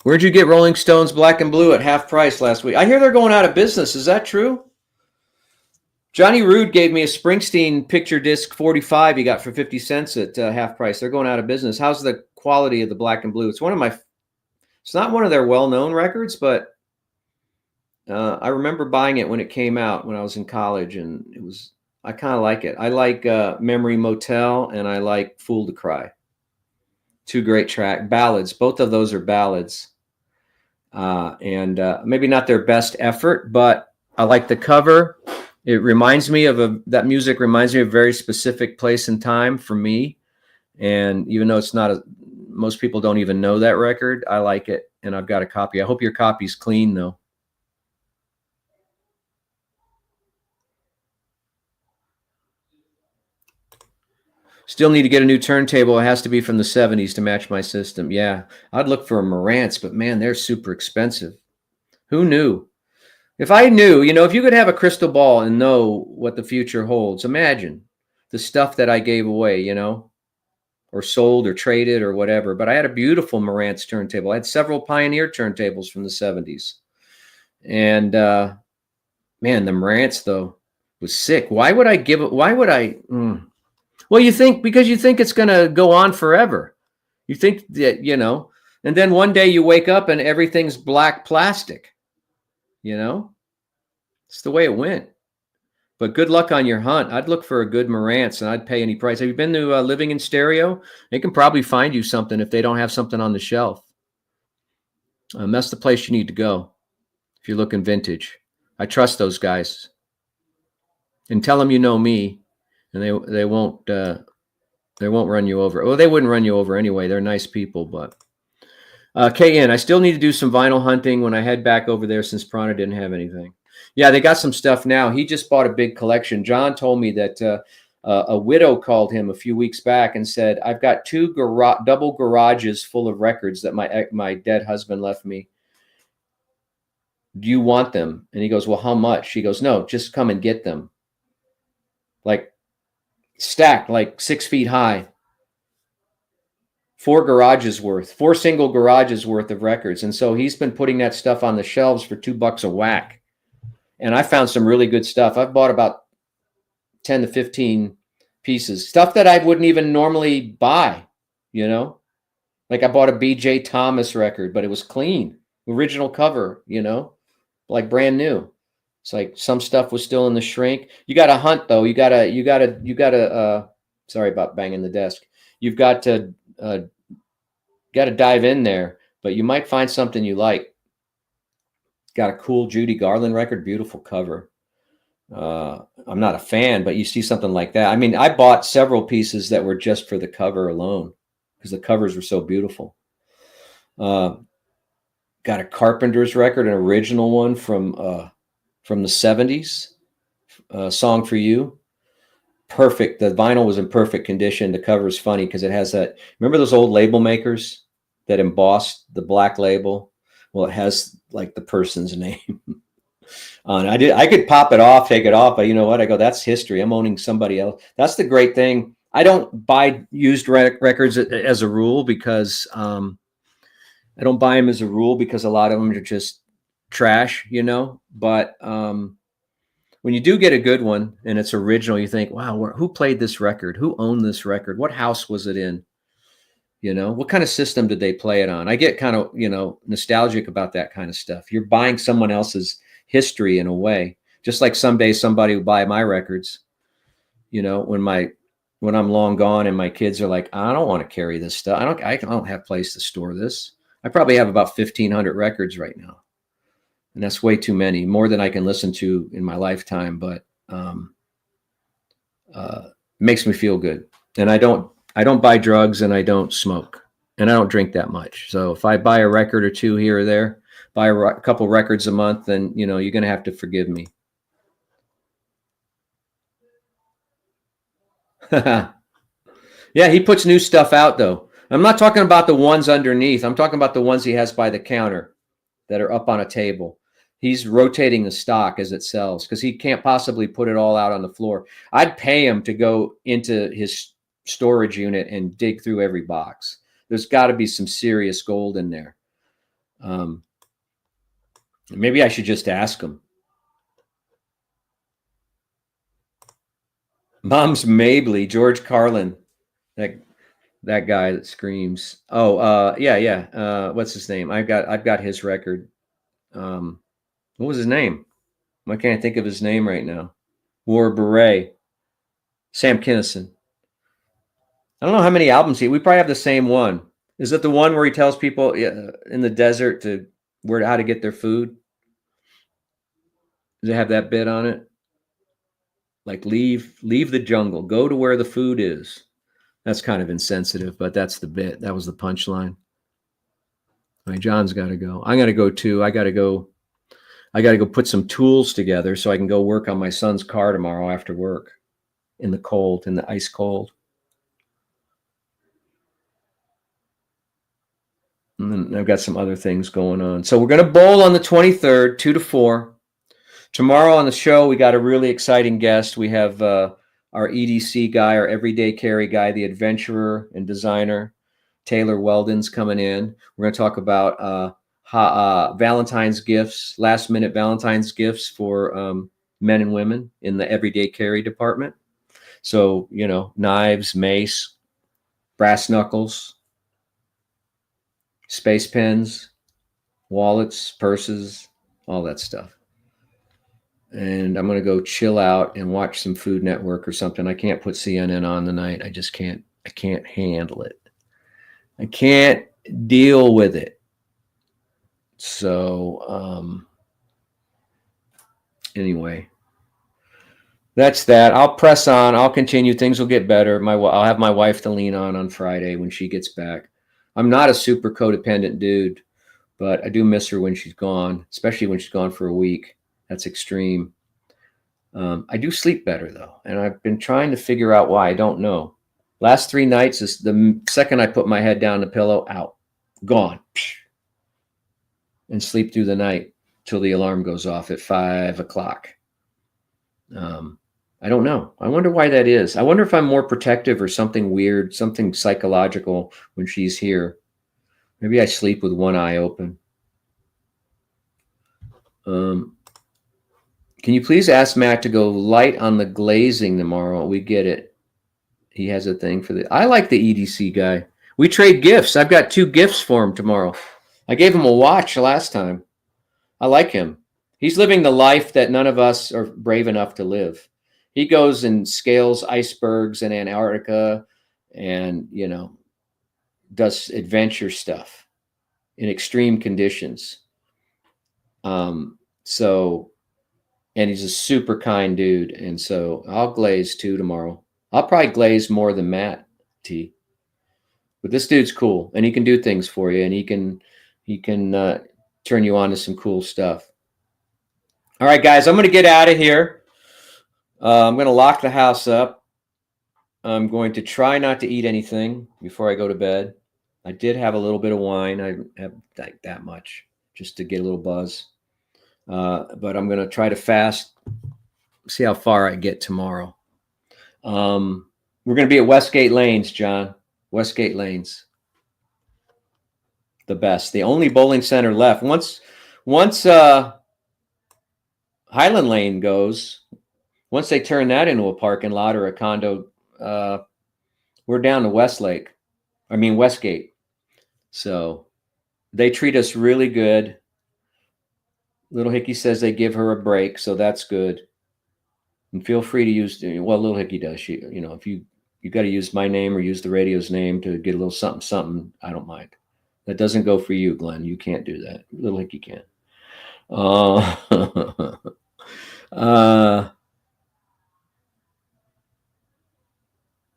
Where'd you get Rolling Stones Black and Blue at half price last week? I hear they're going out of business. Is that true? Johnny Rude gave me a Springsteen picture disc 45 he got for 50 cents at half price. They're going out of business. How's the quality of the Black and Blue? It's not one of their well-known records, but I remember buying it when it came out when I was in college, and I kind of like it. I like Memory Motel, and I like Fool to Cry. Two great track ballads. Both of those are ballads, and maybe not their best effort, but I like the cover. It reminds me of that music reminds me of a very specific place and time for me. And even though it's not most people don't even know that record, I like it, and I've got a copy. I hope your copy's clean though. Still need to get a new turntable. It has to be from the 70s to match my system. Yeah, I'd look for a Marantz, but man, they're super expensive. Who knew? If I knew, if you could have a crystal ball and know what the future holds, imagine the stuff that I gave away, or sold or traded or whatever. But I had a beautiful Marantz turntable. I had several Pioneer turntables from the 70s. And man, the Marantz, though, was sick. Why would I give it? Why would I? Well, because you think it's going to go on forever. You think that, and then one day you wake up and everything's black plastic, It's the way it went. But good luck on your hunt. I'd look for a good Marantz, and I'd pay any price. Have you been to Living in Stereo? They can probably find you something if they don't have something on the shelf. That's the place you need to go if you're looking vintage. I trust those guys. And tell them you know me, and they won't run you over. Well, they wouldn't run you over anyway. They're nice people, but KN, I still need to do some vinyl hunting when I head back over there since Prana didn't have anything. Yeah, they got some stuff now. He just bought a big collection. John told me that a widow called him a few weeks back and said, I've got two double garages full of records that my dead husband left me. Do you want them? And he goes, well, how much? She goes, no, just come and get them. Like stacked, like 6 feet high. 4 single garages worth of records. And so he's been putting that stuff on the shelves for $2 a whack. And I found some really good stuff. I've bought about 10 to 15 pieces, stuff that I wouldn't even normally buy, like I bought a BJ Thomas record, but it was clean, original cover, like brand new. It's like some stuff was still in the shrink. You got to hunt though. You got to, sorry about banging the desk. You've got to dive in there, but you might find something you like. Got a cool Judy Garland record, beautiful cover. I'm not a fan, but you see something like that. I mean, I bought several pieces that were just for the cover alone because the covers were so beautiful. Got a Carpenter's record, an original one from the 70s, Song for You. Perfect. The vinyl was in perfect condition. The cover is funny because it has that. Remember those old label makers that embossed the black label? Well, it has like the person's name on it. I could pop it off, take it off, but you know what? I go, that's history. I'm owning somebody else. That's the great thing. I don't buy used records as a rule because I don't buy them as a rule because a lot of them are just trash, But when you do get a good one and it's original, you think, wow, who played this record? Who owned this record? What house was it in? What kind of system did they play it on? I get kind of, nostalgic about that kind of stuff. You're buying someone else's history in a way, just like someday somebody will buy my records, when I'm long gone and my kids are like, I don't want to carry this stuff. I don't have place to store this. I probably have about 1,500 records right now. And that's way too many, more than I can listen to in my lifetime, but makes me feel good. And I don't buy drugs and I don't smoke and I don't drink that much. So if I buy a record or two here or there, buy a couple records a month, then, you're going to have to forgive me. Yeah, he puts new stuff out though. I'm not talking about the ones underneath. I'm talking about the ones he has by the counter that are up on a table. He's rotating the stock as it sells because he can't possibly put it all out on the floor. I'd pay him to go into his storage unit and dig through every box. There's got to be some serious gold in there. Maybe I should just ask him. Mom's Mabley, George Carlin, that guy that screams. Oh, yeah. What's his name? I've got his record. What was his name? I can't think of his name right now. Wore a beret. Sam Kinison. I don't know how many albums we probably have the same one. Is it the one where he tells people in the desert how to get their food? Does it have that bit on it? Like leave the jungle, go to where the food is. That's kind of insensitive, but that's the bit. That was the punchline. All right, John's got to go. I'm going to go too. I got to go put some tools together so I can go work on my son's car tomorrow after work in the cold, in the ice cold. And then I've got some other things going on. So we're going to bowl on the 23rd, 2 to 4. Tomorrow on the show, we got a really exciting guest. We have our EDC guy, our everyday carry guy, the adventurer and designer, Taylor Weldon's coming in. We're going to talk about Valentine's gifts, last minute Valentine's gifts for men and women in the everyday carry department. So, knives, mace, brass knuckles, space pens, wallets, purses, all that stuff. And I'm going to go chill out and watch some Food Network or something. I can't put CNN on tonight. I just can't. I can't handle it. I can't deal with it. So, anyway, that's that. I'll press on. I'll continue. Things will get better. I'll have my wife to lean on Friday when she gets back. I'm not a super codependent dude, but I do miss her when she's gone, especially when she's gone for a week. That's extreme. I do sleep better though, and I've been trying to figure out why. I don't know. Last 3 nights is the second I put my head down the pillow, out, gone, and sleep through the night till the alarm goes off at 5 o'clock. I don't know. I wonder why that is. I wonder if I'm more protective or something weird, something psychological when she's here. Maybe I sleep with one eye open. Can you please ask Matt to go light on the glazing tomorrow? We get it. He has a thing for I like the EDC guy. We trade gifts. I've got 2 gifts for him tomorrow. I gave him a watch last time. I like him. He's living the life that none of us are brave enough to live. He goes and scales icebergs in Antarctica and, does adventure stuff in extreme conditions. And he's a super kind dude. And so I'll glaze too tomorrow. I'll probably glaze more than Matt T. But this dude's cool and he can do things for you and he can turn you on to some cool stuff. All right, guys, I'm going to get out of here. I'm going to lock the house up. I'm going to try not to eat anything before I go to bed. I did have a little bit of wine. I have like that much just to get a little buzz. But I'm going to try to fast, see how far I get tomorrow. We're going to be at Westgate Lanes, John. Westgate Lanes. The best. The only bowling center left. Once Highland Lane goes, once they turn that into a parking lot or a condo, we're down to Westgate. So they treat us really good. Little Hickey says they give her a break, so that's good. And feel free to use, Little Hickey does. If you got to use my name or use the radio's name to get a little something, I don't mind. That doesn't go for you, Glenn. You can't do that. Little Hickey can't.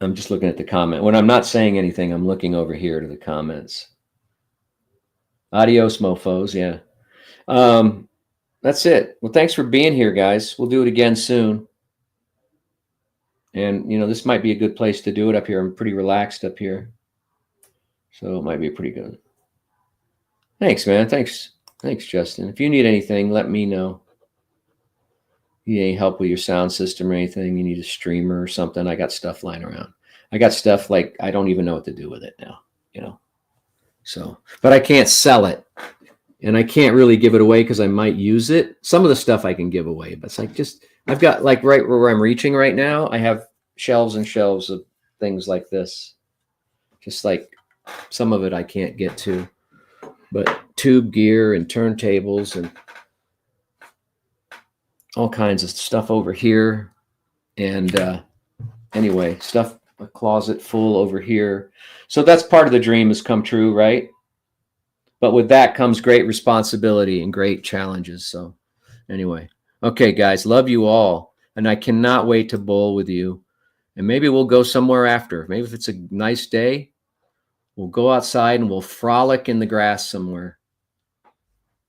I'm just looking at the comment. When I'm not saying anything, I'm looking over here to the comments. Adios, mofos. Yeah. That's it. Well, thanks for being here, guys. We'll do it again soon. And, this might be a good place to do it up here. I'm pretty relaxed up here. So it might be pretty good. Thanks, man. Thanks, Justin. If you need anything, let me know. You need any help with your sound system or anything, you need a streamer or something, I got stuff lying around. I got stuff like I don't even know what to do with it now, So, but I can't sell it. And I can't really give it away because I might use it. Some of the stuff I can give away, but it's like I've got like right where I'm reaching right now, I have shelves and shelves of things like this. Just like some of it I can't get to. But tube gear and turntables and all kinds of stuff over here. And anyway, stuff, a closet full over here. So that's part of the dream has come true, right? But with that comes great responsibility and great challenges. So anyway, okay, guys, love you all. And I cannot wait to bowl with you. And maybe we'll go somewhere after. Maybe if it's a nice day, we'll go outside and we'll frolic in the grass somewhere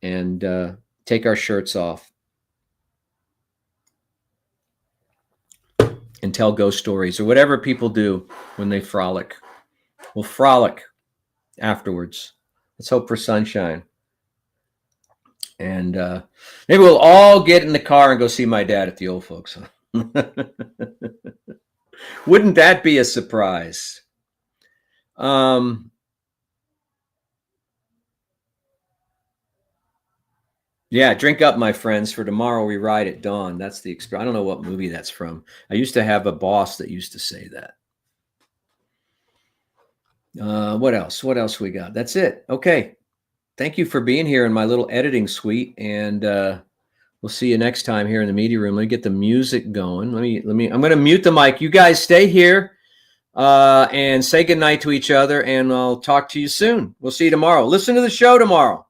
and take our shirts off and tell ghost stories or whatever people do when they frolic. We'll frolic afterwards. Let's hope for sunshine. And maybe we'll all get in the car and go see my dad at the old folks' home. Wouldn't that be a surprise? Yeah, drink up, my friends, for tomorrow we ride at dawn. That's the I don't know what movie that's from. I used to have a boss that used to say that. What else? What else we got? That's it. Okay. Thank you for being here in my little editing suite, and we'll see you next time here in the media room. Let me get the music going. I'm going to mute the mic. You guys stay here and say goodnight to each other, and I'll talk to you soon. We'll see you tomorrow. Listen to the show tomorrow.